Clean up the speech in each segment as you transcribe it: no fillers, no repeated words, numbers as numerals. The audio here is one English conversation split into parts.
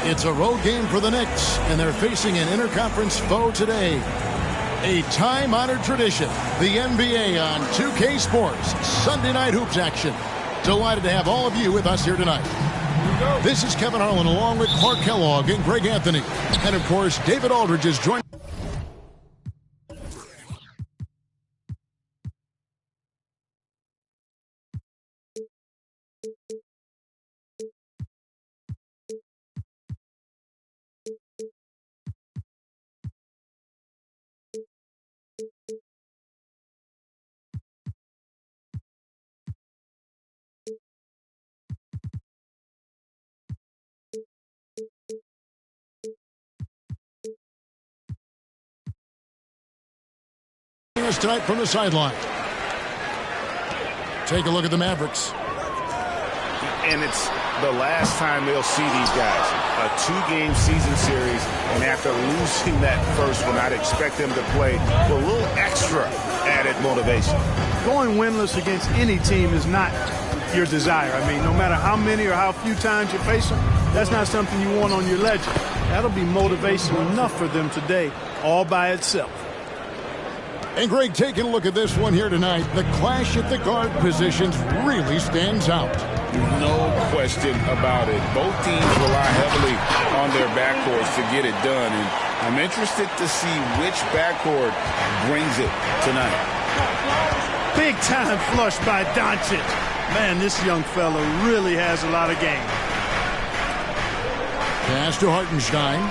It's a road game for the Knicks, and they're facing an interconference foe today. A time-honored tradition, the NBA on 2K Sports, Sunday Night Hoops action. Delighted to have all of you with us here tonight. This is Kevin Harlan along with Clark Kellogg and Greg Anthony. And, of course, David Aldridge is joining. Us tonight from the sideline. Take a look at the Mavericks. And it's the last time they'll see these guys. A 2-game season series, and after losing that first one, I'd expect them to play with a little extra added motivation. Going winless against any team is not your desire. I mean, no matter how many or how few times you face them, that's not something you want on your ledger. That'll be motivation enough for them today, all by itself. And Greg, taking a look at this one here tonight, the clash at the guard positions really stands out. No question about it. Both teams rely heavily on their backcourts to get it done, and I'm interested to see which backcourt brings it tonight. Big time flush by Doncic. Man, this young fella really has a lot of game. Pass to Hartenstein.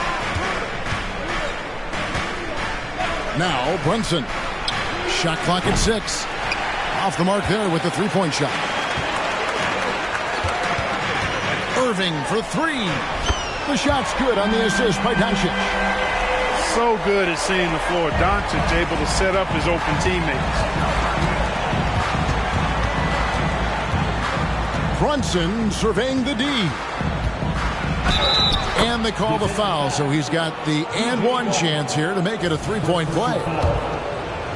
Now Brunson. Shot clock at 6. Off the mark there with the three-point shot. Irving for 3. The shot's good on the assist by Doncic. So good at seeing the floor. Doncic able to set up his open teammates. Brunson surveying the D. And they call the foul, so he's got the and one chance here to make it a three-point play.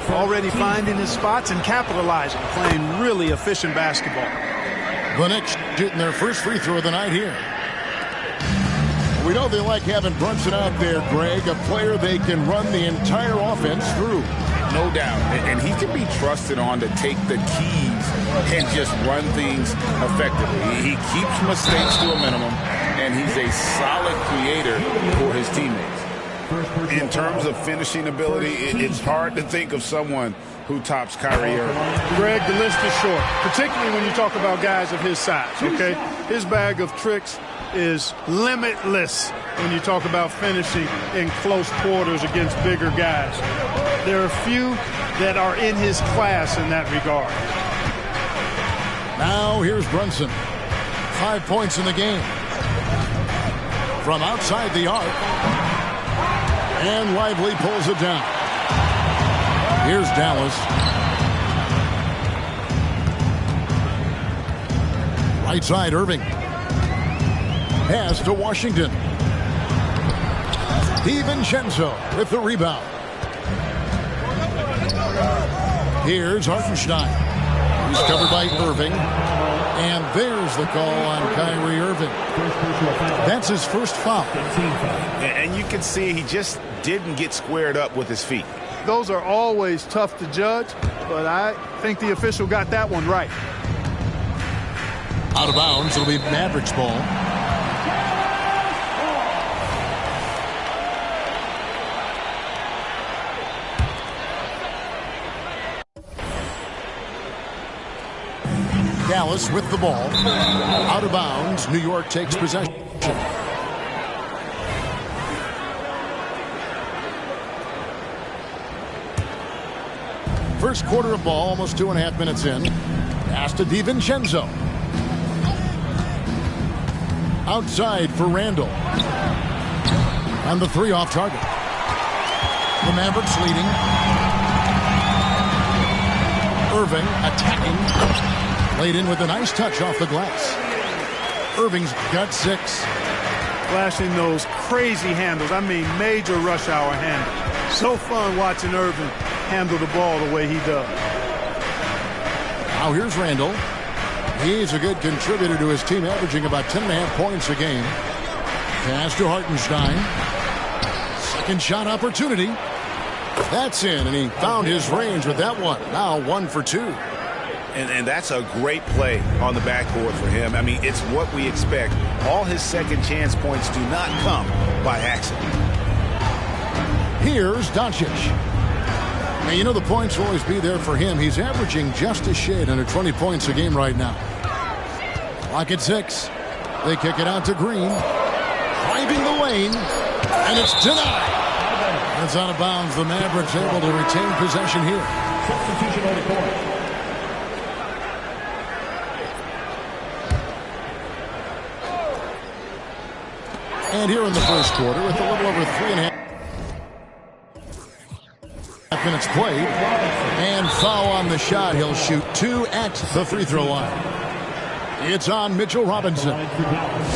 Already finding his spots and capitalizing, playing really efficient basketball. The Knicks shooting their first free throw of the night here. We know they like having Brunson out there, Greg, a player they can run the entire offense through. No doubt, and he can be trusted on to take the keys and just run things effectively. He keeps mistakes to a minimum, and he's a solid creator for his teammates. In terms of finishing ability, it's hard to think of someone who tops Kyrie Irving. Greg, the list is short, particularly when you talk about guys of his size, okay? His bag of tricks is limitless when you talk about finishing in close quarters against bigger guys. There are few that are in his class in that regard. Now here's Brunson. 5 points in the game. From outside the arc. And Lively pulls it down. Here's Dallas. Right side, Irving. Pass to Washington. DiVincenzo with the rebound. Here's Hartenstein. He's covered by Irving. And there's the call on Kyrie Irving. That's his first foul. And you can see he just didn't get squared up with his feet. Those are always tough to judge, but I think the official got that one right. Out of bounds, it'll be Mavericks ball. Dallas with the ball. Out of bounds. New York takes possession. First quarter of ball, almost 2.5 minutes in. Pass to DiVincenzo. Outside for Randall. And the three off target. The Mavericks leading. Irving attacking. Laid in with a nice touch off the glass. Irving's got 6. Flashing those crazy handles. I mean, major rush hour handle. So fun watching Irving handle the ball the way he does. Now here's Randall. He's a good contributor to his team, averaging about 10.5 points a game. Pass to Hartenstein. Second shot opportunity. That's in, and he found his range with that one. Now 1 for 2. And that's a great play on the backboard for him. I mean, it's what we expect. All his second chance points do not come by accident. Here's Doncic. Now, you know the points will always be there for him. He's averaging just a shade under 20 points a game right now. Clock at 6. They kick it out to Green. Driving the lane, and it's denied. That's out of bounds. The Mavericks able to retain possession here. Substitution on the court. And here in the first quarter, with a little over 3.5 minutes played, and foul on the shot. He'll shoot 2 at the free throw line. It's on Mitchell Robinson.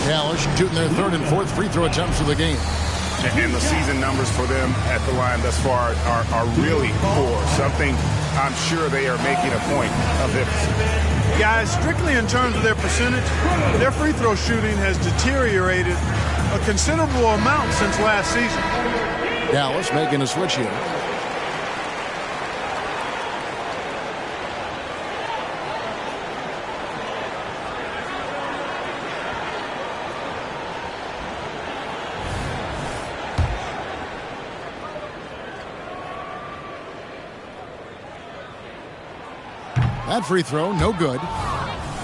Dallas shooting their 3rd and 4th free throw attempts of the game. And the season numbers for them at the line thus far are really poor. Something I'm sure they are making a point of emphasis. Guys, strictly in terms of their percentage, their free throw shooting has deteriorated a considerable amount since last season. Dallas making a switch here. That free throw, no good.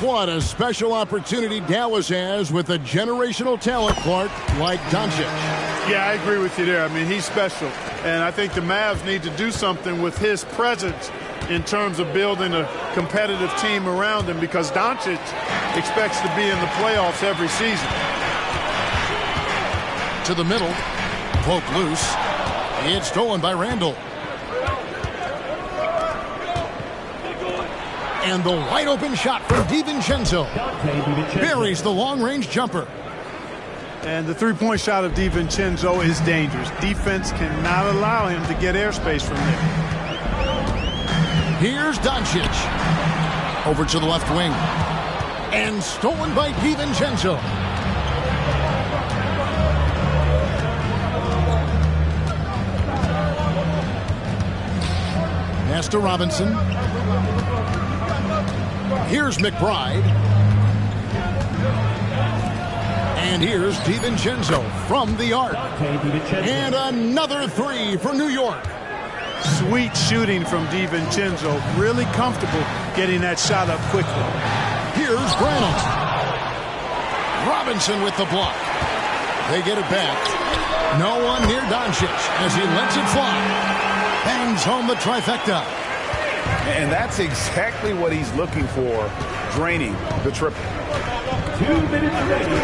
What a special opportunity Dallas has with a generational talent, Clark, like Doncic. Yeah, I agree with you there. I mean, he's special. And I think the Mavs need to do something with his presence in terms of building a competitive team around him, because Doncic expects to be in the playoffs every season. To the middle. Poke loose. It's stolen by Randall. And the wide open shot from DiVincenzo buries the long-range jumper. And the three-point shot of DiVincenzo is dangerous. Defense cannot allow him to get airspace from there. Here's Doncic. Over to the left wing. And stolen by DiVincenzo. Pass to Robinson. Here's McBride. And here's DiVincenzo from the arc. And another 3 for New York. Sweet shooting from DiVincenzo. Really comfortable getting that shot up quickly. Here's Branham. Robinson with the block. They get it back. No one near Doncic as he lets it fly. Bangs home the trifecta. And that's exactly what he's looking for, draining the triple. 2 minutes remaining.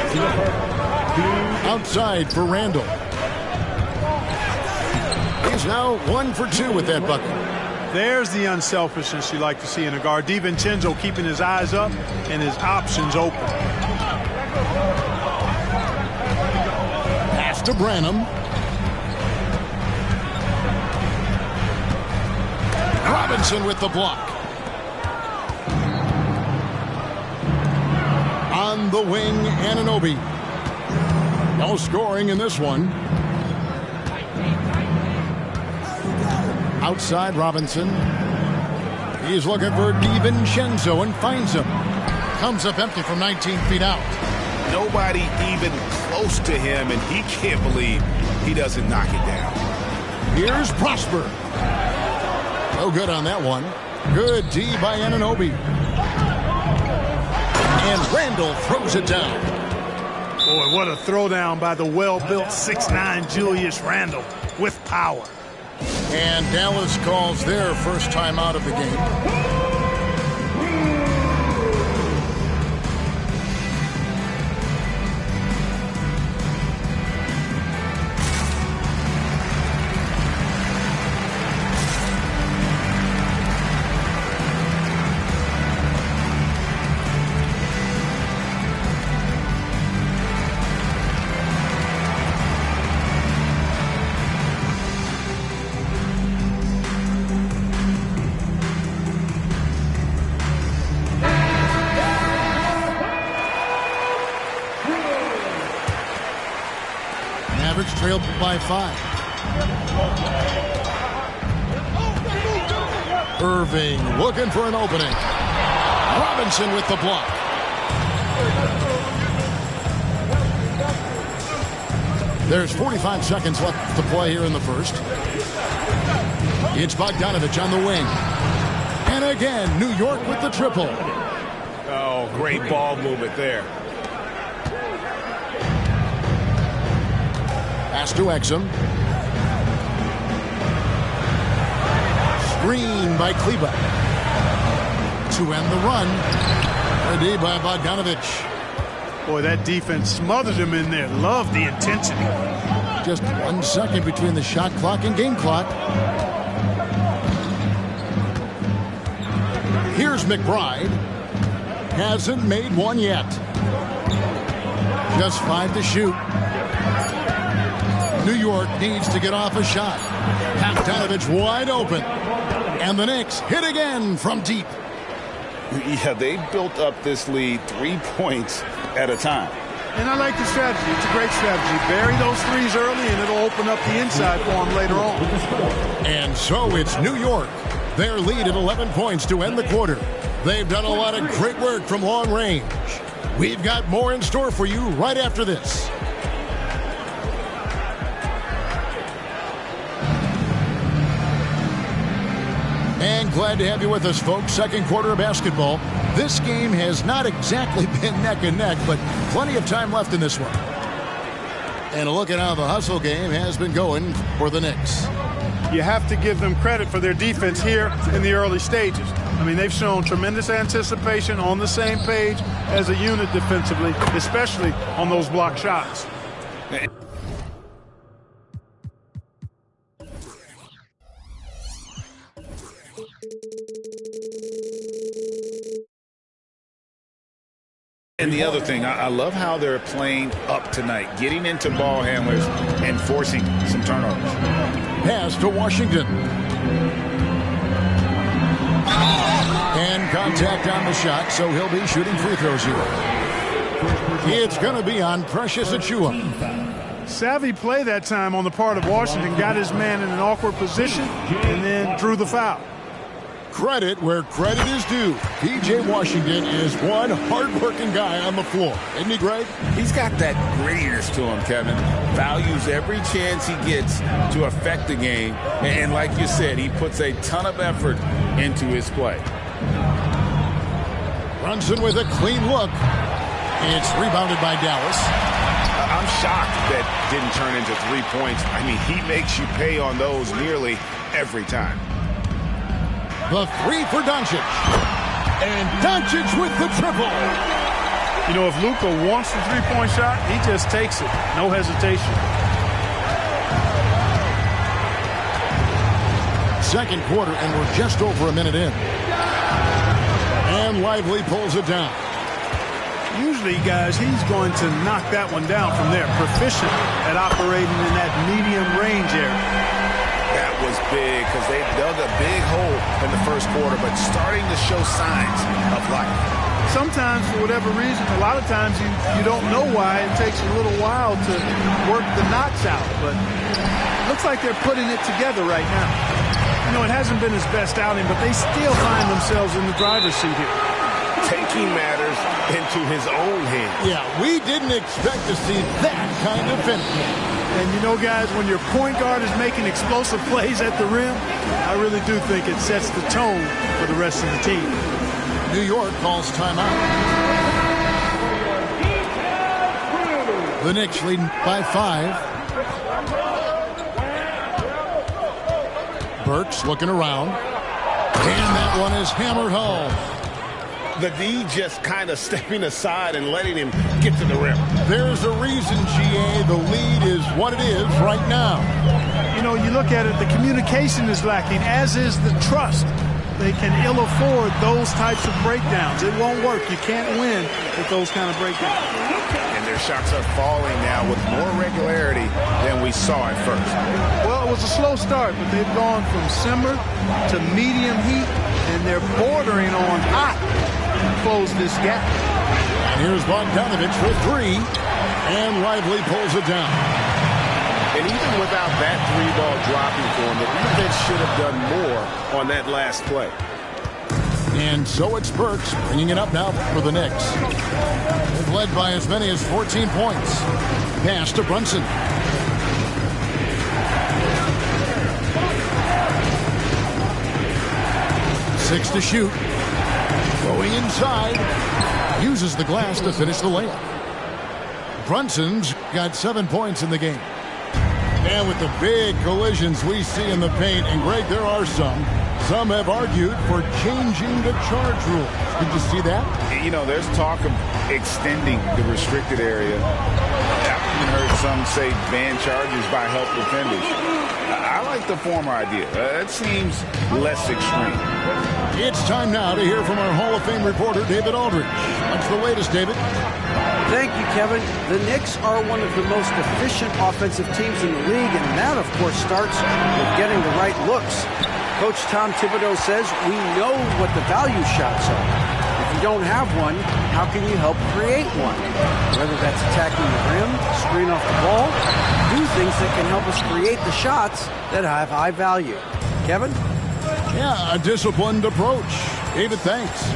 Outside for Randall. He's now 1 for 2 with that bucket. There's the unselfishness you like to see in a guard. DiVincenzo keeping his eyes up and his options open. Pass to Branham. Robinson with the block. On the wing, Anunoby. No scoring in this one. Outside Robinson. He's looking for DiVincenzo and finds him. Comes up empty from 19 feet out. Nobody even close to him, and he can't believe he doesn't knock it down. Here's Prosper. No good on that one. Good D by Anunoby. And Randall throws it down. Boy, what a throwdown by the well-built 6'9" Julius Randle with power. And Dallas calls their first time out of the game. trailed by 5. Irving looking for an opening. Robinson with the block. There's 45 seconds left to play here in the first. It's Bogdanovich on the wing. And again, New York with the triple. Oh, great ball movement there. Pass to Exum. Screen by Kleba. To end the run. Ready by Bogdanovich. Boy, that defense smothered him in there. Love the intensity. Just 1 second between the shot clock and game clock. Here's McBride. Hasn't made one yet. Just 5 to shoot. New York needs to get off a shot. Bogdanovich wide open. And the Knicks hit again from deep. Yeah, they built up this lead 3 points at a time. And I like the strategy. It's a great strategy. Bury those threes early, and it'll open up the inside for them later on. And so it's New York. Their lead at 11 points to end the quarter. They've done a lot of great work from long range. We've got more in store for you right after this. And glad to have you with us, folks. Second quarter of basketball. This game has not exactly been neck and neck, but plenty of time left in this one. And a look at how the hustle game has been going for the Knicks. You have to give them credit for their defense here in the early stages. I mean, they've shown tremendous anticipation, on the same page as a unit defensively, especially on those block shots. And the other thing, I love how they're playing up tonight, getting into ball handlers and forcing some turnovers. Pass to Washington. And contact on the shot, so he'll be shooting free throws here. It's going to be on Precious Achiuwa. Savvy play that time on the part of Washington. Got his man in an awkward position and then drew the foul. Credit where credit is due. P.J. Washington is one hard-working guy on the floor. Isn't he, Greg? He's got that grittiness to him, Kevin. Values every chance he gets to affect the game. And like you said, he puts a ton of effort into his play. Brunson with a clean look. It's rebounded by Dallas. I'm shocked that didn't turn into 3 points. I mean, he makes you pay on those nearly every time. The three for Doncic. And Doncic with the triple. You know, if Luka wants the three-point shot, he just takes it. No hesitation. Second quarter, and we're just over a minute in. And Lively pulls it down. Usually, guys, he's going to knock that one down from there. Proficient at operating in that medium range area. That was big because they dug a big hole in the first quarter, but starting to show signs of life. Sometimes, for whatever reason, a lot of times you don't know why. It takes a little while to work the knots out, but it looks like they're putting it together right now. You know, it hasn't been his best outing, but they still find themselves in the driver's seat here. Taking matters into his own hands. Yeah, we didn't expect to see that kind of finish. And you know, guys, when your point guard is making explosive plays at the rim, I really do think it sets the tone for the rest of the team. New York calls timeout. The Knicks leading by 5. Burks looking around. And that one is hammered home. The D just kind of stepping aside and letting him get to the rim. There's a reason, GA, the lead is what it is right now. You know, you look at it, the communication is lacking, as is the trust. They can ill afford those types of breakdowns. It won't work. You can't win with those kind of breakdowns. And their shots are falling now with more regularity than we saw at first. Well, it was a slow start, but they've gone from simmer to medium heat, and they're bordering on hot to close this gap. And here's Bogdanovich for 3, and Lively pulls it down. And even without that three-ball dropping for him, the defense should have done more on that last play. And so it's Burks bringing it up now for the Knicks. They've led by as many as 14 points. Pass to Brunson. Six to shoot. Going inside. Uses the glass to finish the layup. Brunson's got 7 points in the game. And with the big collisions we see in the paint, and Greg, there are some have argued for changing the charge rule. Did you see that? You know, there's talk of extending the restricted area. I've even heard some say ban charges by help defenders. I like the former idea. It seems less extreme. It's time now to hear from our Hall of Fame reporter, David Aldridge. What's the latest, David? Thank you, Kevin. The Knicks are one of the most efficient offensive teams in the league, and that, of course, starts with getting the right looks. Coach Tom Thibodeau says we know what the value shots are. If you don't have one, how can you help create one? Whether that's attacking the rim, screen off the ball, do things that can help us create the shots that have high value. Kevin? Yeah, a disciplined approach. David, thanks.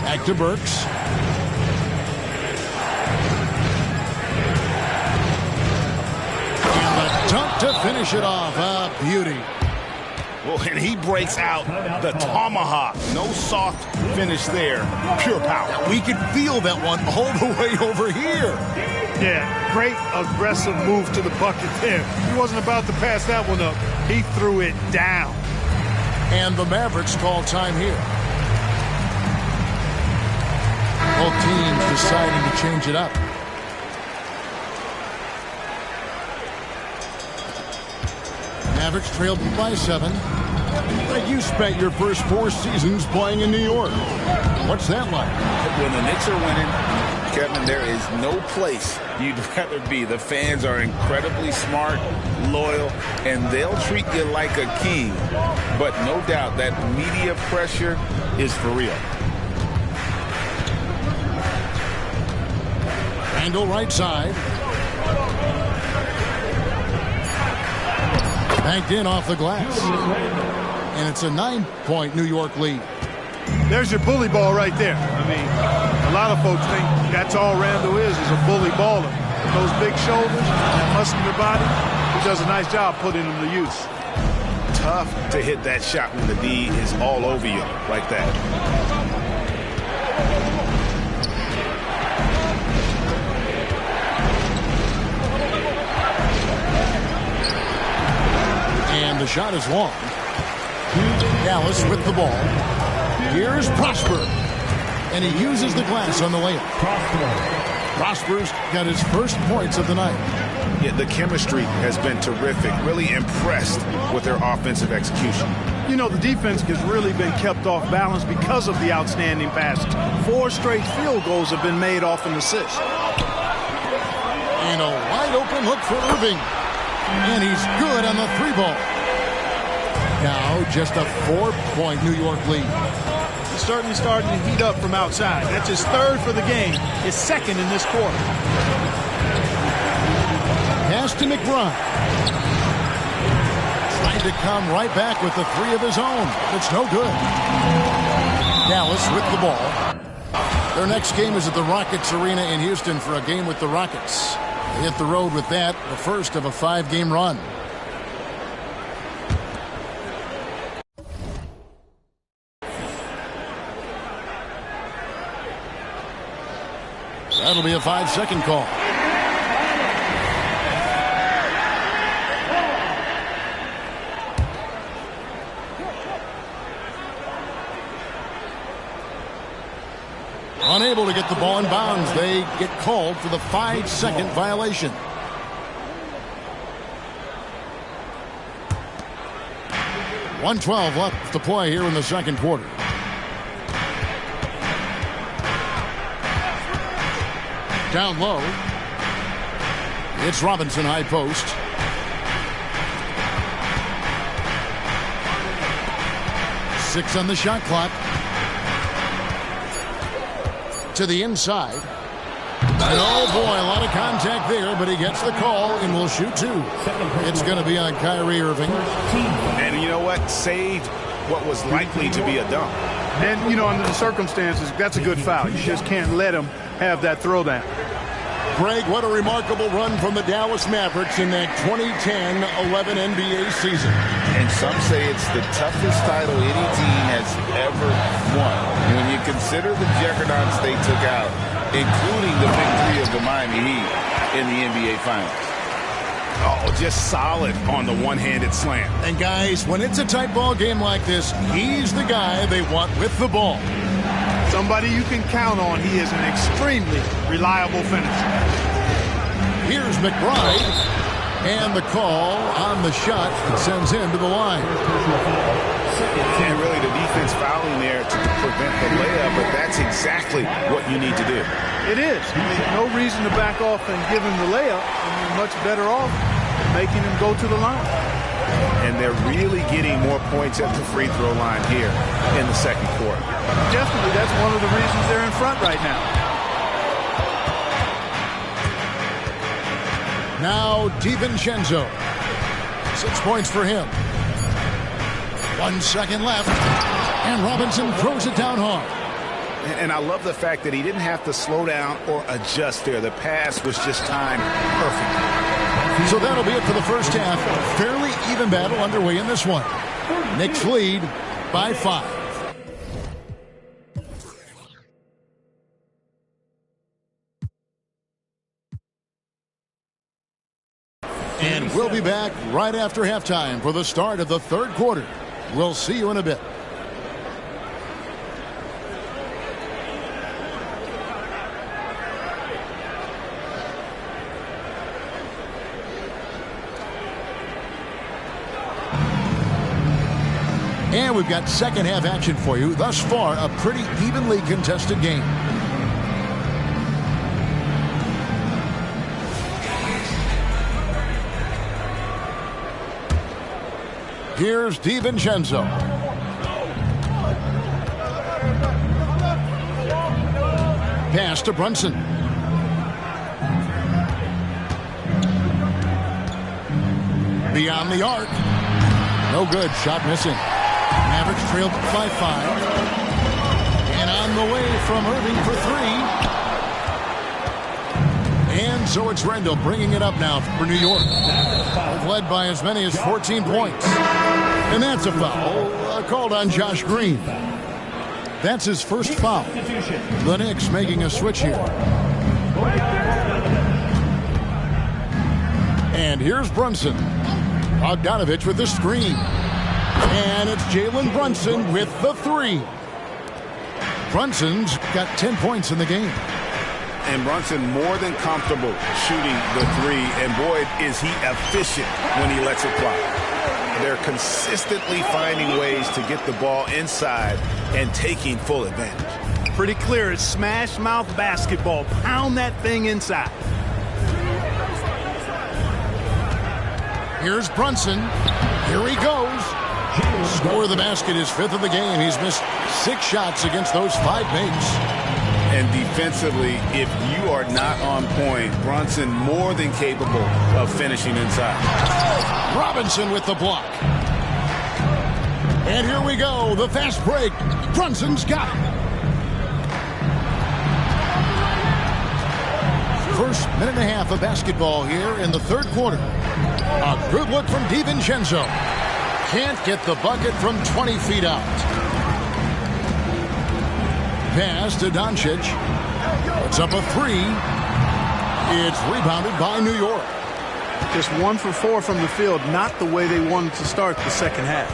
Back to Burks. And the dunk to finish it off. A beauty. Well, and he breaks out the tomahawk. No soft finish there. Pure power. We could feel that one all the way over here. Yeah, great aggressive move to the bucket there. He wasn't about to pass that one up. He threw it down. And the Mavericks call time here. Both teams deciding to change it up. Mavericks trailed by 7. But you spent your first 4 seasons playing in New York. What's that like? When the Knicks are winning, Kevin, there is no place you'd rather be. The fans are incredibly smart, loyal, and they'll treat you like a king. But no doubt that media pressure is for real. Randall right side. Banked in off the glass. And it's a 9-point New York lead. There's your bully ball right there. I mean, a lot of folks think that's all Randall is a bully baller. Those big shoulders, that muscular body, he does a nice job putting them to use. Tough to hit that shot when the D is all over you like that. And the shot is long. Dallas with the ball. Here's Prosper. And he uses the glass on the layup. Prosper's got his first points of the night. Yeah, the chemistry has been terrific. Really impressed with their offensive execution. You know, the defense has really been kept off balance because of the outstanding passes. 4 straight field goals have been made off an assist. And a wide open look for Irving. And he's good on the 3-ball. Now just a 4-point New York lead. He's certainly starting to heat up from outside. That's his 3rd for the game. His 2nd in this quarter. Pass to McBride. Trying to come right back with the 3 of his own. It's no good. Dallas with the ball. Their next game is at the Rockets Arena in Houston for a game with the Rockets. They hit the road with that, the first of a 5-game run. That'll be a 5-second call. Unable to get the ball in bounds. They get called for the 5-second violation. .112 left to play here in the second quarter. Down low. It's Robinson high post. Six on the shot clock. To the inside. And oh boy, a lot of contact there, but he gets the call and will shoot two. It's going to be on Kyrie Irving. And you know what? Saved what was likely to be a dunk. And, you know, under the circumstances, that's a good foul. You just can't let him have that throwdown. Greg, what a remarkable run from the Dallas Mavericks in that 2010-11 NBA season. And some say it's the toughest title any team has ever won. When you consider the juggernauts they took out, including the big three of the Miami Heat in the NBA Finals. Oh, just solid on the one-handed slam. And guys, when it's a tight ball game like this, he's the guy they want with the ball. Somebody you can count on. He is an extremely reliable finisher. Here's McBride. And the call on the shot that sends him to the line. And really the defense fouling there to prevent the layup, but that's exactly what you need to do. It is. No reason to back off and give him the layup. You're much better off making him go to the line. And they're really getting more points at the free throw line here in the second quarter. Definitely, that's one of the reasons they're in front right now. Now DiVincenzo. 6 points for him. 1 second left. And Robinson throws it down hard. And I love the fact that he didn't have to slow down or adjust there. The pass was just timed perfectly. So that'll be it for the first half. Fairly even battle underway in this one. Knicks lead by 5. And we'll be back right after halftime for the start of the third quarter. We'll see you in a bit. And we've got second half action for you. Thus far, a pretty evenly contested game. Here's DiVincenzo. Pass to Brunson. Beyond the arc. No good. Shot missing. Mavericks trailed by 5. And on the way from Irving for 3. And so it's Rendell bringing it up now for New York. They've led by as many as 14 points. And that's a foul called on Josh Green. That's his first foul. The Knicks making a switch here. And here's Brunson. Bogdanovich with the screen. And it's Jalen Brunson with the 3. Brunson's got 10 points in the game. And Brunson more than comfortable shooting the 3. And boy, is he efficient when he lets it fly. They're consistently finding ways to get the ball inside and taking full advantage. Pretty clear. It's smash mouth basketball. Pound that thing inside. Here's Brunson. Here he goes. Score of the basket, his 5th of the game. He's missed 6 shots against those 5 makes. And defensively, if you are not on point, Brunson more than capable of finishing inside. Robinson with the block. And here we go, the fast break. Brunson's got it. First minute and a half of basketball here in the third quarter. A good look from DiVincenzo. Can't get the bucket from 20 feet out. Pass to Doncic. Puts up a 3. It's rebounded by New York. Just 1 for 4 from the field. Not the way they wanted to start the second half.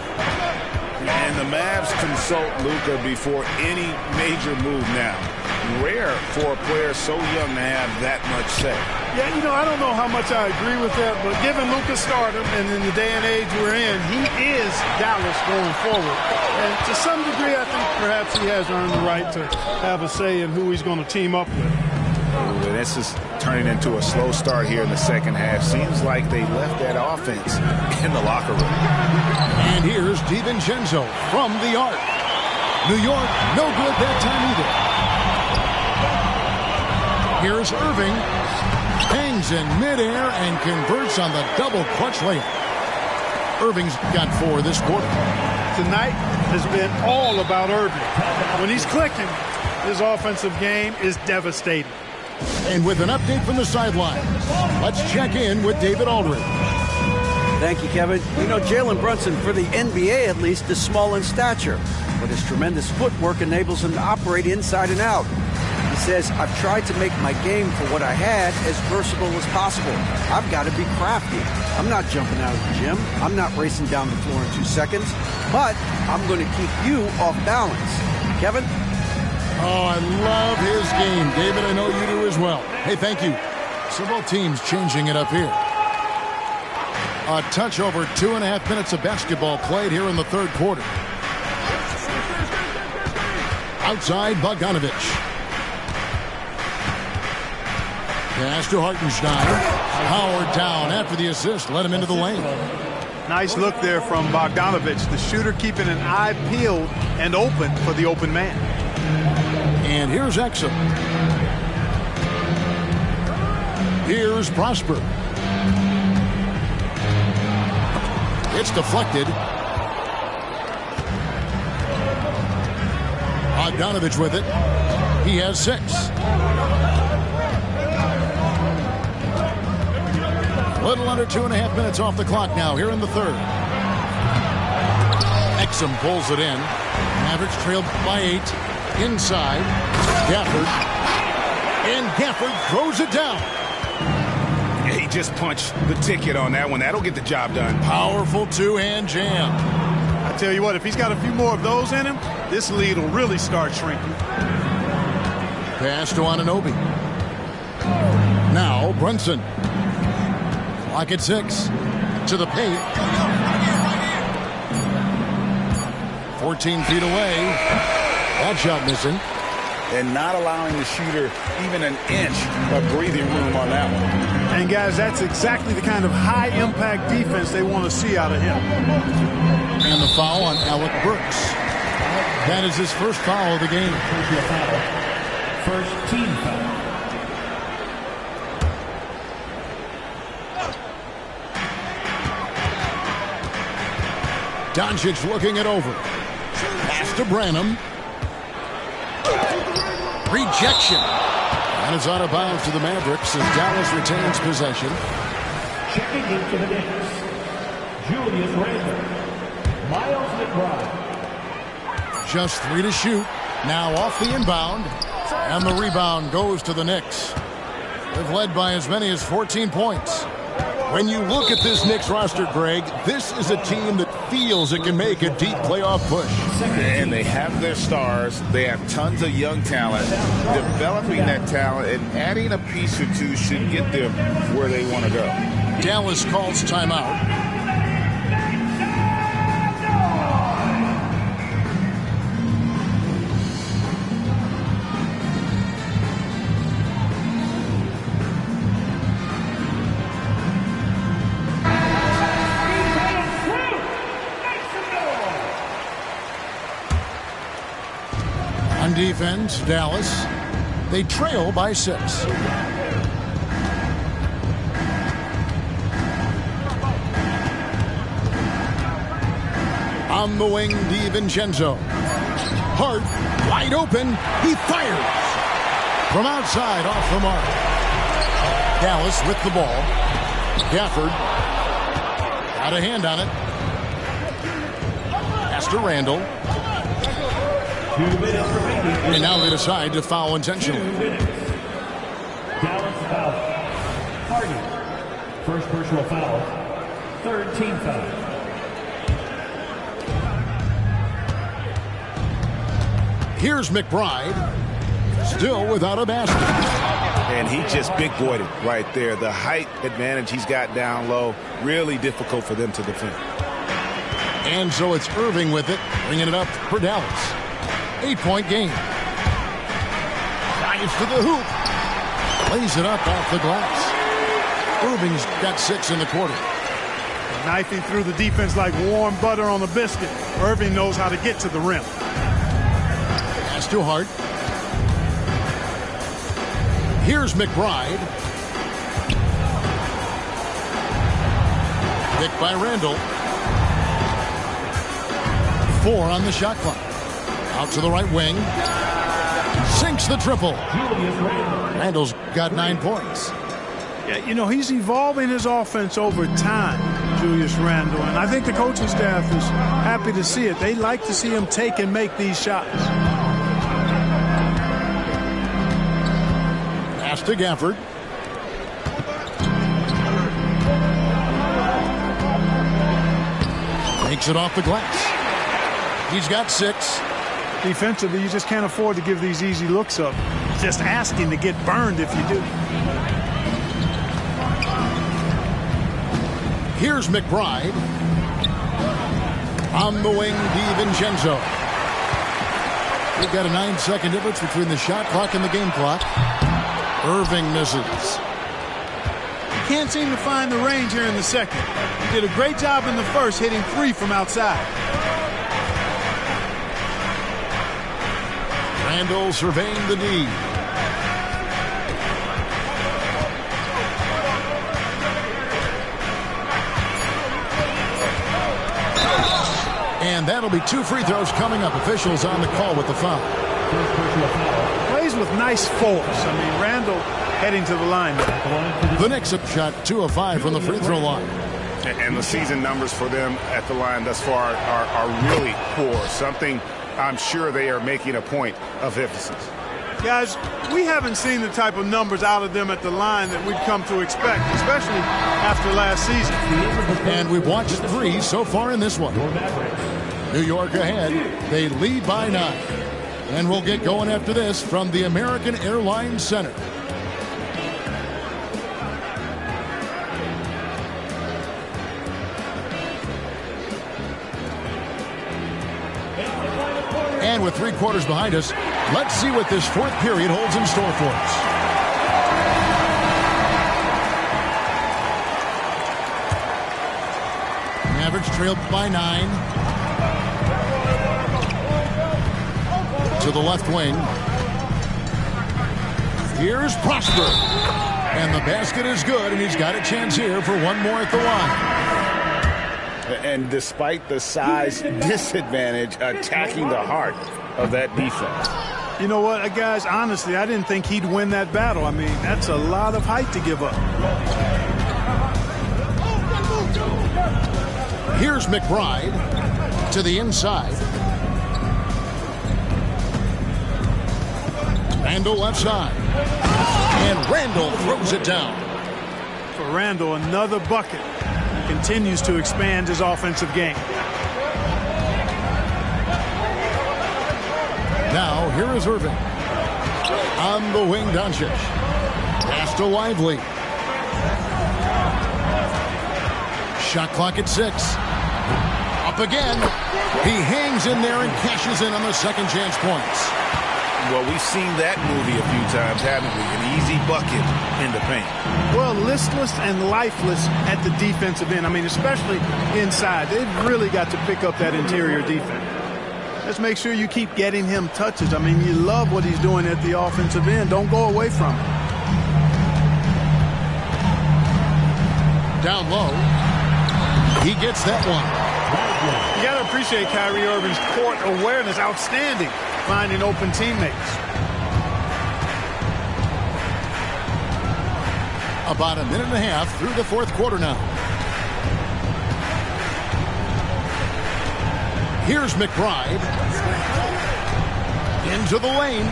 And the Mavs consult Luka before any major move now. Rare for a player so young to have that much say. Yeah, you know, I don't know how much I agree with that, but given Luka's stardom and in the day and age we're in, he is Dallas going forward. And to some degree, I think perhaps he has earned the right to have a say in who he's going to team up with. Ooh, this is turning into a slow start here in the second half. Seems like they left that offense in the locker room. And here's DiVincenzo from the arc. New York, no good that time either. Here's Irving. Hangs in midair and converts on the double clutch layup. Irving's got 4 this quarter. Tonight has been all about Irving. When he's clicking, his offensive game is devastating. And with an update from the sideline, let's check in with David Aldridge. Thank you, Kevin. You know, Jalen Brunson, for the NBA at least, is small in stature, but his tremendous footwork enables him to operate inside and out. He says, I've tried to make my game for what I had as versatile as possible. I've got to be crafty. I'm not jumping out of the gym. I'm not racing down the floor in 2 seconds, but I'm going to keep you off balance. Kevin? Oh, I love his game. David, I know you do as well. Hey, thank you. So both teams changing it up here. A touch over 2.5 minutes of basketball played here in the third quarter. Outside, Bogdanovich. Pass to Hartenstein. Howard down after the assist. Let him into the lane. Nice look there from Bogdanovich. The shooter keeping an eye peeled and open for the open man. And here's Exum. Here's Prosper. It's deflected. Bogdanovich with it. He has 6. Little under 2.5 minutes off the clock now here in the third. Exum pulls it in. Mavericks trailed by 8. Inside. Gafford. And Gafford throws it down. He just punched the ticket on that one. That'll get the job done. Powerful two-hand jam. I tell you what, if he's got a few more of those in him, this lead will really start shrinking. Pass to Anunoby. Now Brunson. Clock at 6. To the paint. 14 feet away. That shot missing. And not allowing the shooter even an inch of breathing room on that one. And guys, that's exactly the kind of high-impact defense they want to see out of him. And the foul on Alec Burks. That is his first foul of the game. First team foul. Doncic looking it over. Pass to Branham. Rejection. And it's out of bounds to the Mavericks as Dallas retains possession. Checking into the Knicks, Julius Randle, Miles McBride. Just 3 to shoot. Now off the inbound. And the rebound goes to the Knicks. They've led by as many as 14 points. When you look at this Knicks roster, Greg, this is a team that feels it can make a deep playoff push. And they have their stars. They have tons of young talent. Developing that talent and adding a piece or two should get them where they want to go. Dallas calls timeout. On defense, Dallas, they trail by 6. On the wing, DiVincenzo. Hart, wide open, he fires. From outside, off the mark. Dallas with the ball. Gafford, got a hand on it. Pass to Randall. 2 minutes remaining. And now they decide to foul intentionally. 2 minutes. Dallas foul. Hardy. First personal foul. Third team foul. Here's McBride. Still without a basket. And he just big-boyed it right there. The height advantage he's got down low, really difficult for them to defend. And so it's Irving with it, bringing it up for Dallas. 8-point game. Drives to the hoop. Lays it up off the glass. Irving's got 6 in the quarter. Knifing through the defense like warm butter on a biscuit. Irving knows how to get to the rim. Pass to Hart. Here's McBride. Picked by Randall. 4 on the shot clock. Out to the right wing. Sinks the triple. Randall's got 9 points. Yeah, you know, he's evolving his offense over time, Julius Randle, and I think the coaching staff is happy to see it. They like to see him take and make these shots. Pass to Gafford. Takes it off the glass. He's got 6. Defensively, you just can't afford to give these easy looks up. Just asking to get burned if you do. Here's McBride. On the wing, DiVincenzo. We've got a 9-second difference between the shot clock and the game clock. Irving misses. Can't seem to find the range here in the second. He did a great job in the first, hitting 3 from outside. Randall surveying the D. And that'll be 2 free throws coming up. Officials on the call with the foul. Plays with nice force. I mean, Randall heading to the line. The Knicks have shot 2 of 5 from the free throw line. And the season numbers for them at the line thus far are really poor. Something I'm sure they are making a point of emphasis. Guys, we haven't seen the type of numbers out of them at the line that we've come to expect, especially after last season. And we've watched 3 so far in this one. New York ahead. They lead by 9. And we'll get going after this from the American Airlines Center. And with 3 quarters behind us, let's see what this 4th period holds in store for us. Mavericks trail by 9. To the left wing. Here's Prosper. And the basket is good, and he's got a chance here for one more at the line. And despite the size disadvantage, attacking the heart of that defense. You know what, guys, honestly, I didn't think he'd win that battle. I mean, that's a lot of height to give up. Here's McBride to the inside. Randall left side. And Randall throws it down. For Randall, another bucket. Continues to expand his offensive game. Now, here is Irving. On the wing, Doncic. Pass to Lively. Shot clock at 6. Up again. He hangs in there and cashes in on the second chance points. Well, we've seen that movie a few times, haven't we? An easy bucket in the paint. Well, listless and lifeless at the defensive end. I mean, especially inside. They've really got to pick up that interior defense. Let's make sure you keep getting him touches. I mean, you love what he's doing at the offensive end. Don't go away from it. Down low. He gets that one. You got to appreciate Kyrie Irving's court awareness. Outstanding. Finding open teammates. About a minute and a half through the 4th quarter now. Here's McBride. Into the lane.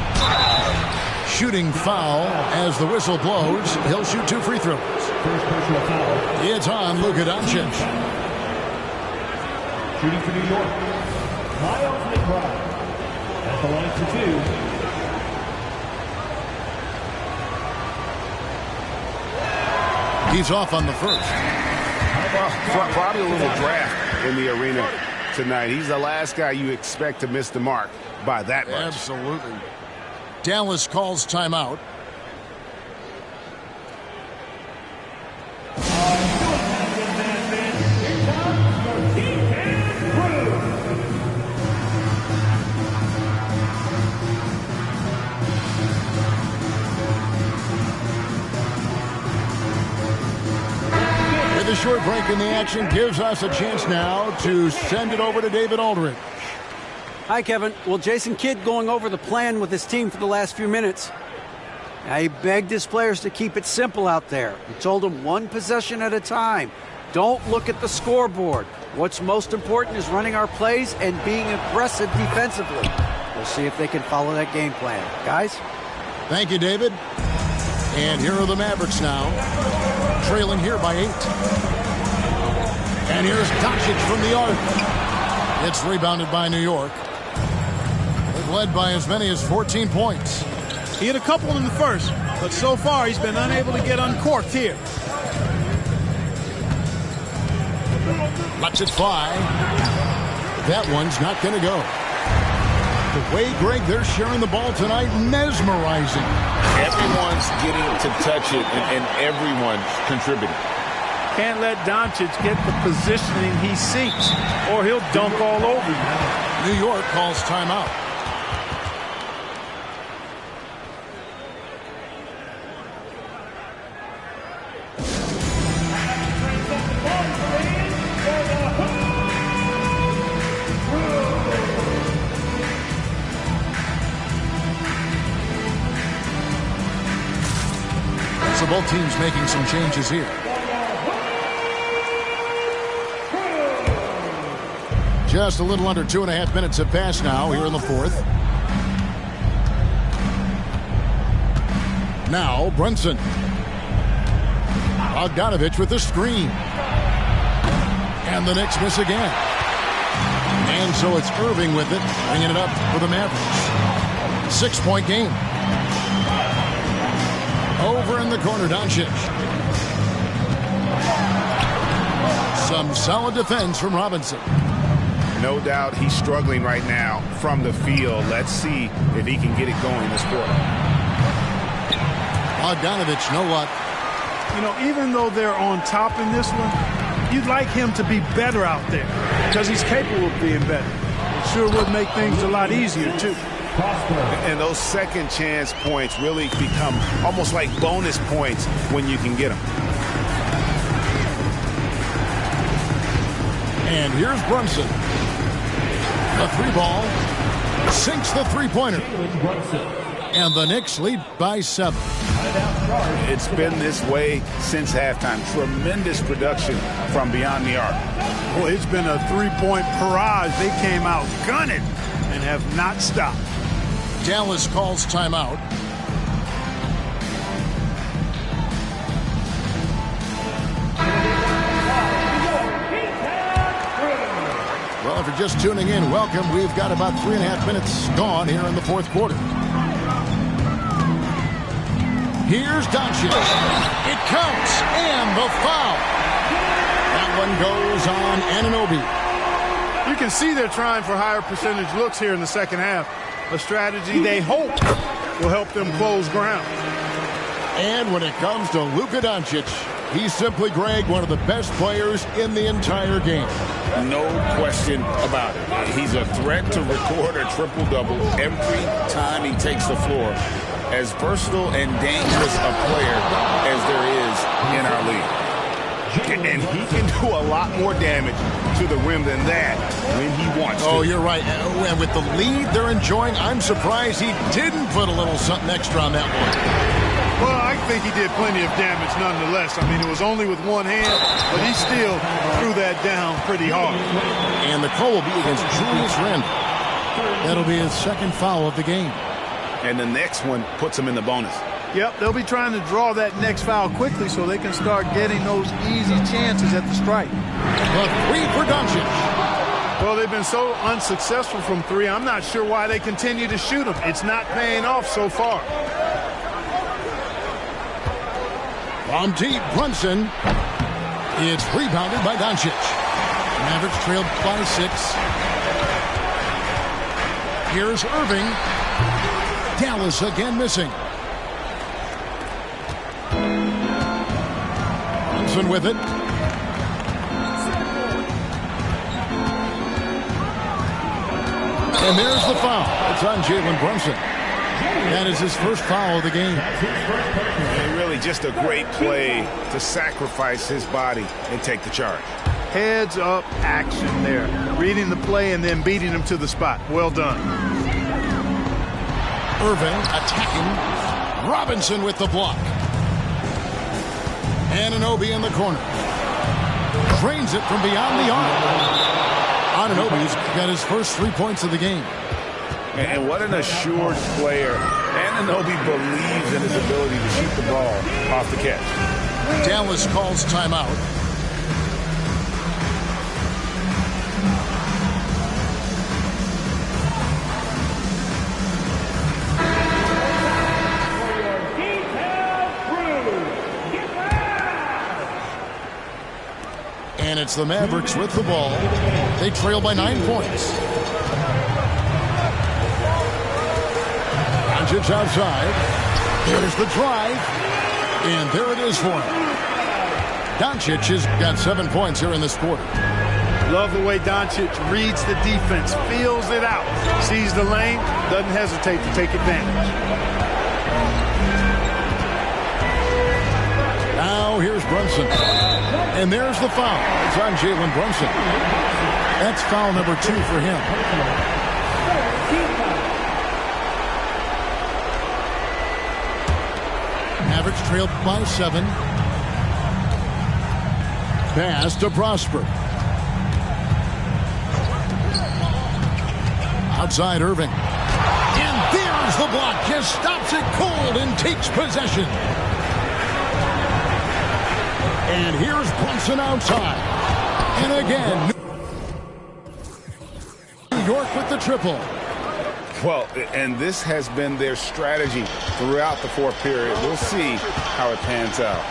Shooting foul as the whistle blows. He'll shoot 2 free throws. First personal foul. It's on Luka Doncic. Shooting for New York. Mavs Ny. At the line for 2. He's off on the first. Well, probably a little draft in the arena tonight. He's the last guy you expect to miss the mark by that much. Absolutely. Dallas calls timeout. break in the action gives us a chance now to send it over to David Aldridge. Hi, Kevin. Well, Jason Kidd going over the plan with his team for the last few minutes. Now, he begged his players to keep it simple out there. He told them one possession at a time. Don't look at the scoreboard. What's most important is running our plays and being aggressive defensively. We'll see if they can follow that game plan. Guys? Thank you, David. And here are the Mavericks now, trailing here by 8. And here's Doncic from the arc. It's rebounded by New York. They've led by as many as 14 points. He hit a couple in the first, but so far he's been unable to get uncorked here. Lets it fly. That one's not going to go. The way, Greg, they're sharing the ball tonight, mesmerizing. Everyone's getting to touch it, and everyone's contributing. Can't let Doncic get the positioning he seeks, or he'll dunk all over you. New York calls timeout. So both teams making some changes here. Just a little under 2.5 minutes have passed now here in the fourth. Now Brunson. Bogdanovich with the screen. And the Knicks miss again. And so it's Irving with it, bringing it up for the Mavericks. 6-point game. Over in the corner, Doncic. Some solid defense from Robinson. No doubt he's struggling right now from the field. Let's see if he can get it going this quarter. Bogdanovich, you know what? You know, even though they're on top in this one, you'd like him to be better out there because he's capable of being better. It sure would make things a lot easier, too. And those second chance points really become almost like bonus points when you can get them. And here's Brunson. The three ball sinks the three-pointer. And the Knicks lead by 7. It's been this way since halftime. Tremendous production from beyond the arc. Well, it's been a three-point barrage. They came out gunning and have not stopped. Dallas calls timeout. Well, if you're just tuning in, welcome. We've got about 3.5 minutes gone here in the fourth quarter. Here's Doncic. It counts, and the foul. That one goes on Anunoby. You can see they're trying for higher percentage looks here in the second half. A strategy they hope will help them close ground. And when it comes to Luka Doncic, he's simply, Greg, one of the best players in the entire game. No question about it. He's a threat to record a triple-double every time he takes the floor. As versatile and dangerous a player as there is in our league. And he can do a lot more damage to the rim than that when he wants to. Oh, you're right. And with the lead they're enjoying, I'm surprised he didn't put a little something extra on that one. Well, I think he did plenty of damage nonetheless. I mean, it was only with one hand, but he still threw that down pretty hard. And the call will be against Julius Randle. That'll be his second foul of the game. And the next one puts him in the bonus. Yep, they'll be trying to draw that next foul quickly so they can start getting those easy chances at the strike. The three for Doncic. Well, they've been so unsuccessful from three, I'm not sure why they continue to shoot them. It's not paying off so far. From deep, Brunson. It's rebounded by Doncic. Mavericks trailed by 6. Here's Irving. Dallas again missing. Brunson with it. And there's the foul. It's on Jalen Brunson. That is his first foul of the game. And really just a great play to sacrifice his body and take the charge. Heads up action there. Reading the play and then beating him to the spot. Well done. Irving attacking. Robinson with the block. Anunoby in the corner. Drains it from beyond the arc. Anunoby's got his first 3 points of the game. And what an assured player. Anunoby believes in his ability to shoot the ball off the catch. Dallas calls timeout. And it's the Mavericks with the ball. They trail by 9 points. Doncic outside. There's the drive. And there it is for him. Doncic has got 7 points here in this quarter. Love the way Doncic reads the defense, feels it out, sees the lane, doesn't hesitate to take advantage. Now here's Brunson. And there's the foul. It's on Jalen Brunson. That's foul number 2 for him. Mavericks trailed by 7. Pass to Prosper. Outside Irving. And there's the block. Just stops it cold and takes possession. And here's Brunson outside. And again, New York with the triple. Well, and this has been their strategy throughout the fourth period. We'll see how it pans out.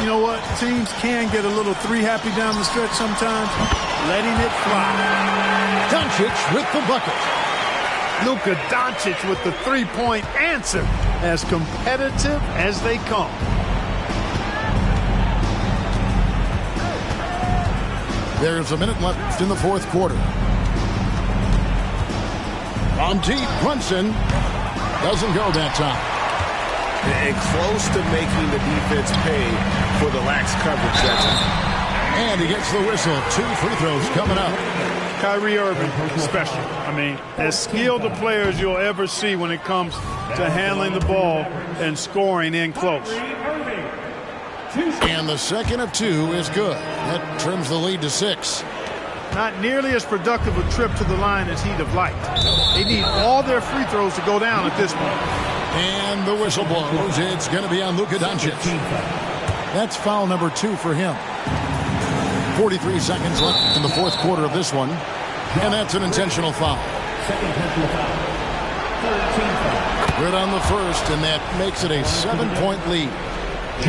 You know what? Teams can get a little three happy down the stretch sometimes. Letting it fly. Doncic with the bucket. Luka Doncic with the three-point answer. As competitive as they come. There's a minute left in the fourth quarter. On deep, Brunson doesn't go that time. And close to making the defense pay for the lax coverage that time. And he gets the whistle. 2 free throws coming up. Kyrie Irving, special. I mean, as skilled a player as you'll ever see when it comes to handling the ball and scoring in close. And the second of 2 is good. That trims the lead to 6. Not nearly as productive a trip to the line as he'd have liked. They need all their free throws to go down at this point. And the whistle blows. It's going to be on Luka Doncic. That's foul number 2 for him. 43 seconds left in the fourth quarter of this one. And that's an intentional foul. Good on the first, and that makes it a 7-point lead.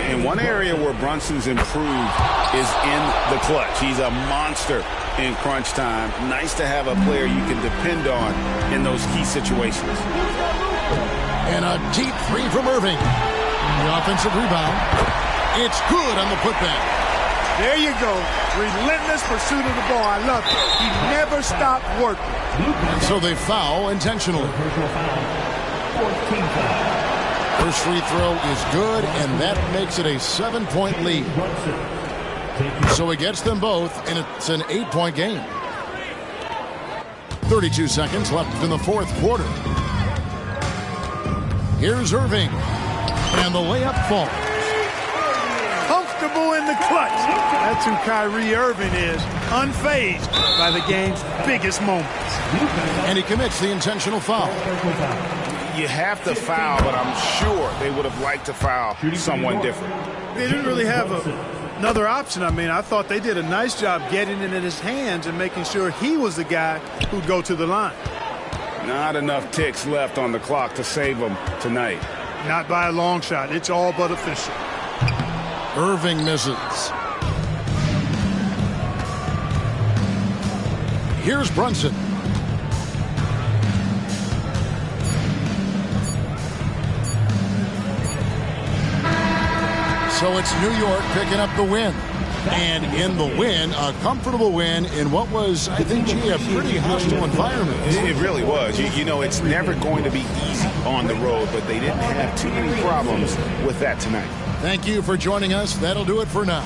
And one area where Brunson's improved is in the clutch. He's a monster in crunch time. Nice to have a player you can depend on in those key situations. And a deep three from Irving. The offensive rebound. It's good on the putback. There you go. Relentless pursuit of the ball. I love it. He never stopped working. And so they foul intentionally. First free throw is good, and that makes it a 7-point lead. So he gets them both, and it's an 8-point game. 32 seconds left in the fourth quarter. Here's Irving, and the layup falls. Comfortable in the clutch. That's who Kyrie Irving is, unfazed by the game's biggest moments. And he commits the intentional foul. You have to foul, but I'm sure they would have liked to foul someone different. They didn't really have another option. I mean, I thought they did a nice job getting it in his hands and making sure he was the guy who'd go to the line. Not enough ticks left on the clock to save them tonight. Not by a long shot. It's all but official. Irving misses. Here's Brunson. So it's New York picking up the win. And in the win, a comfortable win in what was, I think, G, a pretty hostile environment. It really was. You know, it's never going to be easy on the road, but they didn't have too many problems with that tonight. Thank you for joining us. That'll do it for now.